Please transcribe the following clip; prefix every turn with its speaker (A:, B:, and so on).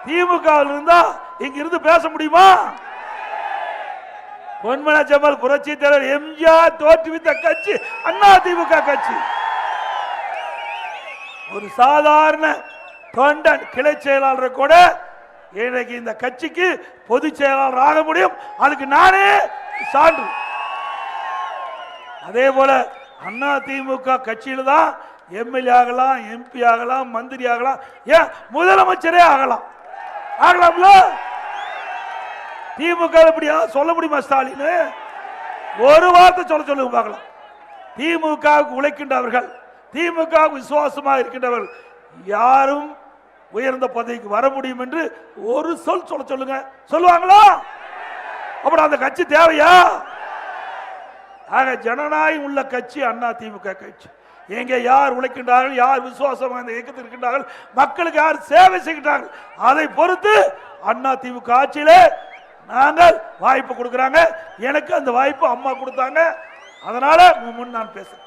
A: திமுக இருந்தா இங்க இருந்து பேச முடியுமா? பொன்மன ஜமல் புரட்சி தலைவர் எம்ஜிஆர் தோற்றுவித்த கட்சி அண்ணா திமுக கட்சி. ஒரு சாதாரண தொண்டன் கிளை செயலாளர் கூட இன்னைக்கு இந்த கட்சிக்கு பொதுச் செயலாளர் ஆக முடியும். அதுக்கு நானே சான்று. அதே போல அண்ணா திமுக கட்சியில தான் எம்எல்ஏ ஆகலாம், எம்பி ஆகலாம், மந்திரி ஆகலாம், ஏன் முதலமைச்சரே ஆகலாம். ஆகலாம்ல? திமுக எப்படியா சொல்ல முடியுமா? ஸ்டாலின் ஒரு வார்த்தை சொல்லுங்க பார்க்கலாம். திமுகவுக்கு உழைக்கின்றவர்கள், திமுக விசுவாசமாக இருக்கின்றவர்கள் யாரும் உயர்ந்த பதவிக்கு வர முடியும் என்று ஒரு சொல்லுங்க. சொல்லுவாங்களா? அப்புறம் அந்த கட்சி தேவையா? ஆக ஜனநாயகம் உள்ள கட்சி அண்ணா திமுக கட்சி. எங்க யார் உழைக்கின்றார்கள், யார் விசுவாசமாக இந்த இயக்கத்தில் இருக்கின்றார்கள், மக்களுக்கு யார் சேவை செய்கின்றார்கள், அதை பொறுத்து அண்ணா திமுக ஆட்சியிலே நாங்கள் வாய்ப்பு கொடுக்கிறாங்க. எனக்கு அந்த வாய்ப்பு அம்மா கொடுத்தாங்க. அதனால முன் நான் பேசுறேன்.